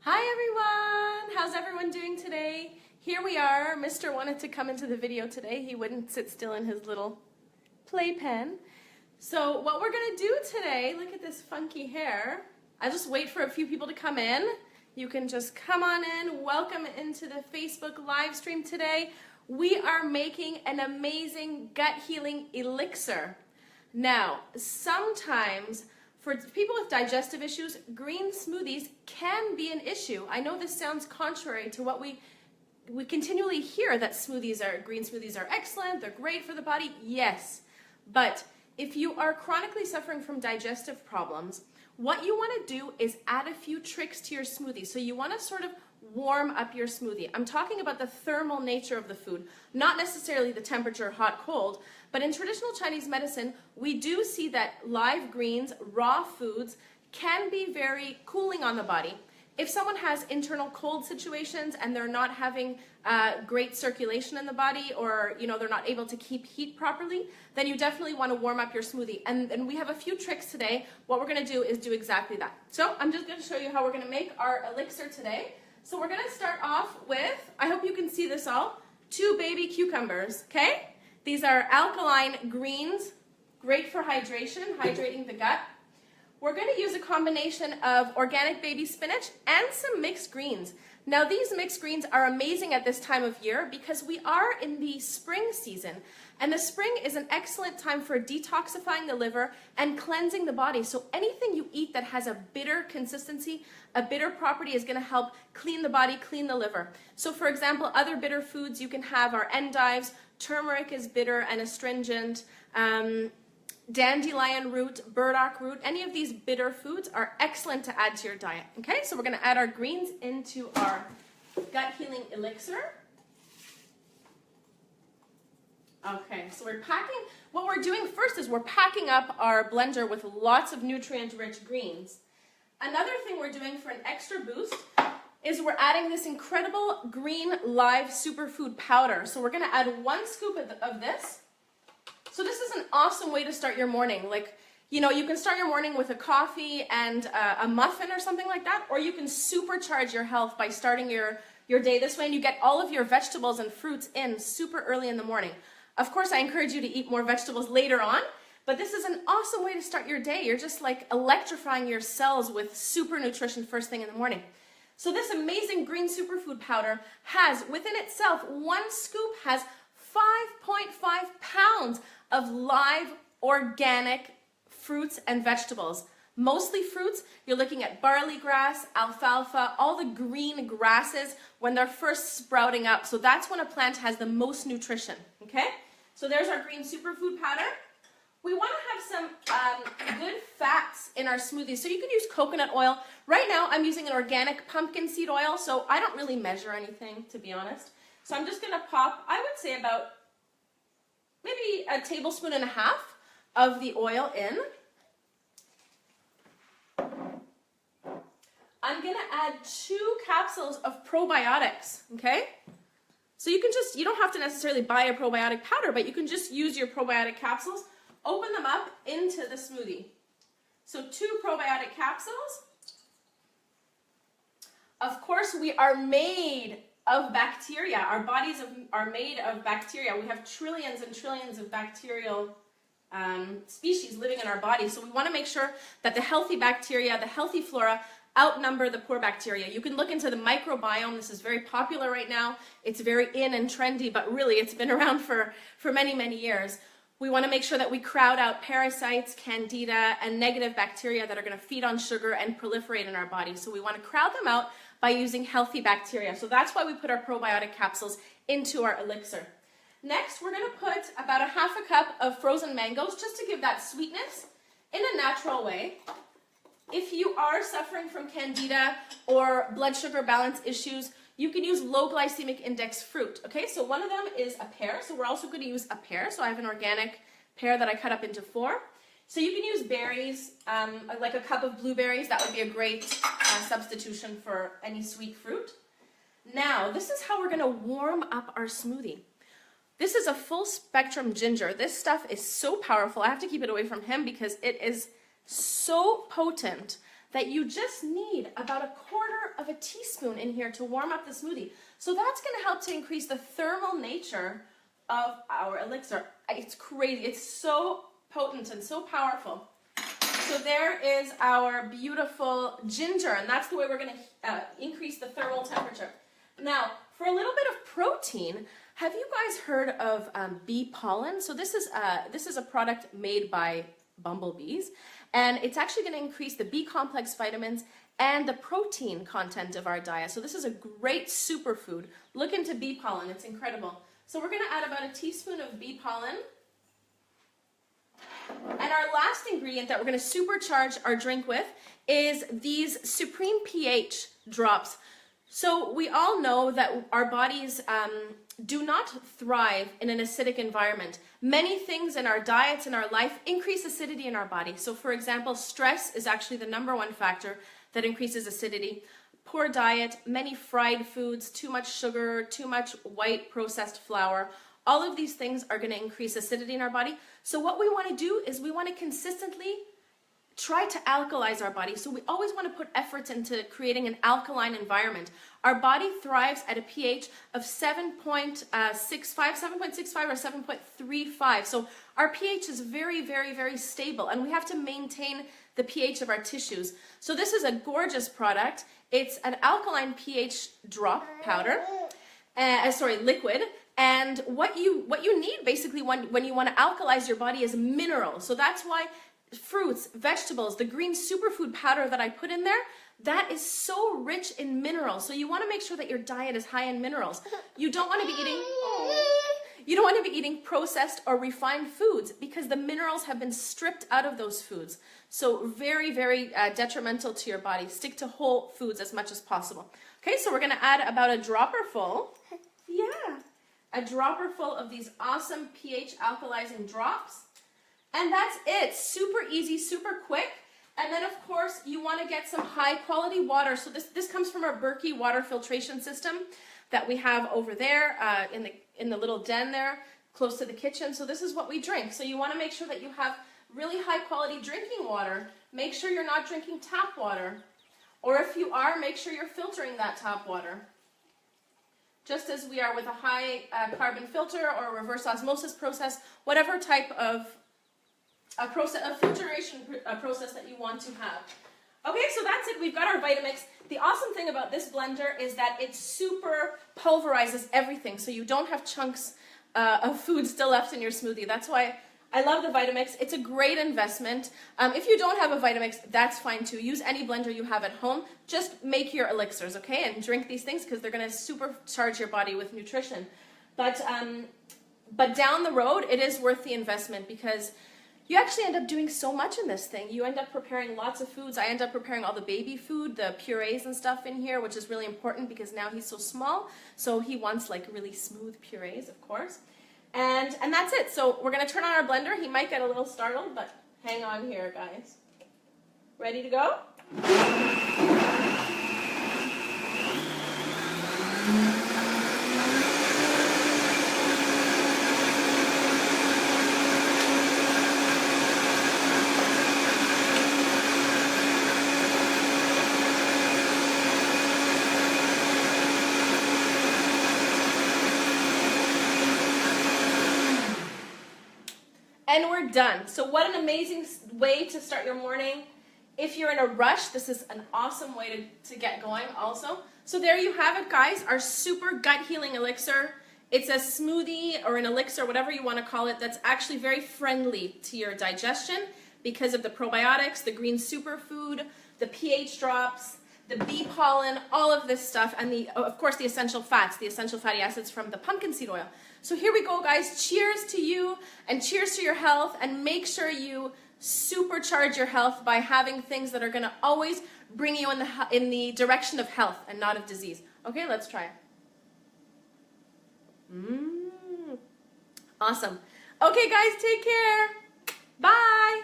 Hi everyone! How's everyone doing today? Here we are. Mr. wanted to come into the video today. He wouldn't sit still in his little playpen. So what we're going to do today, look at this funky hair. I'll just wait for a few people to come in. You can just come on in. Welcome into the Facebook live stream today. We are making an amazing gut healing elixir. Now, sometimes for people with digestive issues, green smoothies can be an issue. I know this sounds contrary to what we continually hear, that green smoothies are excellent, they're great for the body. Yes, but if you are chronically suffering from digestive problems, what you want to do is add a few tricks to your smoothie. So you want to sort of warm up your smoothie. I'm talking about the thermal nature of the food, not necessarily the temperature, hot, cold, but in traditional Chinese medicine, we do see that live greens, raw foods, can be very cooling on the body. If someone has internal cold situations and they're not having great circulation in the body, or they're not able to keep heat properly, then you definitely want to warm up your smoothie. And we have a few tricks today. What we're going to do is do exactly that. So I'm just going to show you how we're going to make our elixir today. So we're going to start off with, I hope you can see this all, 2 baby cucumbers, okay? These are alkaline greens, great for hydration, hydrating the gut. We're going to use a combination of organic baby spinach and some mixed greens. Now these mixed greens are amazing at this time of year because we are in the spring season, and the spring is an excellent time for detoxifying the liver and cleansing the body. So anything you eat that has a bitter consistency, a bitter property, is going to help clean the body, clean the liver. So for example, other bitter foods you can have are endives. Turmeric is bitter and astringent. Dandelion root, burdock root, any of these bitter foods are excellent to add to your diet. Okay, so we're going to add our greens into our gut healing elixir. Okay, so what we're doing first is we're packing up our blender with lots of nutrient-rich greens. Another thing we're doing for an extra boost is we're adding this incredible green live superfood powder. So we're going to add 1 scoop of this. So this is an awesome way to start your morning. You can start your morning with a coffee and a muffin or something like that, or you can supercharge your health by starting your day this way, and you get all of your vegetables and fruits in super early in the morning. Of course, I encourage you to eat more vegetables later on, but this is an awesome way to start your day. You're just like electrifying your cells with super nutrition first thing in the morning. So this amazing green superfood powder has, within itself, 1 scoop has 5.5 pounds of live organic fruits and vegetables. Mostly fruits. You're looking at barley grass, alfalfa, all the green grasses when they're first sprouting up. So that's when a plant has the most nutrition. Okay? So there's our green superfood powder. We want to have some good fats in our smoothies. So you can use coconut oil. Right now I'm using an organic pumpkin seed oil, so I don't really measure anything, to be honest. So I'm just going to pop, I would say about maybe a tablespoon and a half of the oil in. I'm going to add 2 capsules of probiotics, okay? So you don't have to necessarily buy a probiotic powder, but you can just use your probiotic capsules, open them up into the smoothie. So 2 probiotic capsules. Of course, we are made of bacteria. Our bodies are made of bacteria. We have trillions and trillions of bacterial species living in our bodies. So we want to make sure that the healthy bacteria, the healthy flora, outnumber the poor bacteria. You can look into the microbiome. This is very popular right now. It's very in and trendy, but really it's been around for many, many years. We want to make sure that we crowd out parasites, candida, and negative bacteria that are going to feed on sugar and proliferate in our body. So we want to crowd them out by using healthy bacteria. So that's why we put our probiotic capsules into our elixir. Next, we're going to put about a half a cup of frozen mangoes just to give that sweetness in a natural way. If you are suffering from candida or blood sugar balance issues, you can use low glycemic index fruit. Okay, so one of them is a pear. So we're also going to use a pear. So I have an organic pear that I cut up into 4. So you can use berries, like a cup of blueberries. That would be a great substitution for any sweet fruit. Now, this is how we're going to warm up our smoothie. This is a full spectrum ginger. This stuff is so powerful. I have to keep it away from him because it is so potent that you just need about 1/4 teaspoon in here to warm up the smoothie. So that's going to help to increase the thermal nature of our elixir. It's crazy. It's so potent and so powerful. So there is our beautiful ginger, and that's the way we're going to increase the thermal temperature. Now, for a little bit of protein, have you guys heard of bee pollen? So this is a product made by bumblebees, and it's actually going to increase the B complex vitamins and the protein content of our diet. So this is a great superfood. Look into bee pollen. It's incredible. So we're going to add about 1 teaspoon of bee pollen. And our last ingredient that we're going to supercharge our drink with is these Supreme pH drops. So we all know that our bodies do not thrive in an acidic environment. Many things in our diets, in our life, increase acidity in our body. So for example, stress is actually the #1 factor that increases acidity. Poor diet, many fried foods, too much sugar, too much white processed flour. All of these things are going to increase acidity in our body. So what we want to do is we want to consistently try to alkalize our body. So we always want to put efforts into creating an alkaline environment. Our body thrives at a pH of 7.65 or 7.35. So our pH is very, very, very stable, and we have to maintain the pH of our tissues. So this is a gorgeous product. It's an alkaline pH drop powder, liquid. And what you need basically when you want to alkalize your body is minerals. So that's why fruits, vegetables, the green superfood powder that I put in there, that is so rich in minerals. So you want to make sure that your diet is high in minerals. You don't want to be eating processed or refined foods because the minerals have been stripped out of those foods. So very, very detrimental to your body. Stick to whole foods as much as possible. Okay, so we're going to add about a dropper full. Yeah. A dropper full of these awesome pH alkalizing drops. And that's it. Super easy, super quick. And then of course you want to get some high quality water. So this comes from our Berkey water filtration system that we have over there in the little den there close to the kitchen. So this is what we drink. So you want to make sure that you have really high quality drinking water. Make sure you're not drinking tap water. Or if you are, make sure you're filtering that tap water. Just as we are with a high carbon filter or a reverse osmosis process, whatever type of filtration process that you want to have. Okay, so that's it. We've got our Vitamix. The awesome thing about this blender is that it super pulverizes everything, so you don't have chunks of food still left in your smoothie. That's why I love the Vitamix. It's a great investment. If you don't have a Vitamix, that's fine too. Use any blender you have at home. Just make your elixirs, okay? And drink these things because they're going to supercharge your body with nutrition. But down the road, it is worth the investment because you actually end up doing so much in this thing. You end up preparing lots of foods. I end up preparing all the baby food, the purees and stuff in here, which is really important because now he's so small. So he wants like really smooth purees, of course. And that's it. So we're going to turn on our blender. He might get a little startled, but hang on here, guys. Ready to go? And we're done. So what an amazing way to start your morning. If you're in a rush, this is an awesome way to get going also. So there you have it, guys, our super gut healing elixir. It's a smoothie or an elixir, whatever you want to call it, that's actually very friendly to your digestion because of the probiotics, the green superfood, the pH drops, the bee pollen, all of this stuff, and of course the essential fats, the essential fatty acids from the pumpkin seed oil. So here we go, guys. Cheers to you and cheers to your health, and make sure you supercharge your health by having things that are going to always bring you in the direction of health and not of disease. Okay, let's try it. Awesome. Okay, guys, take care. Bye.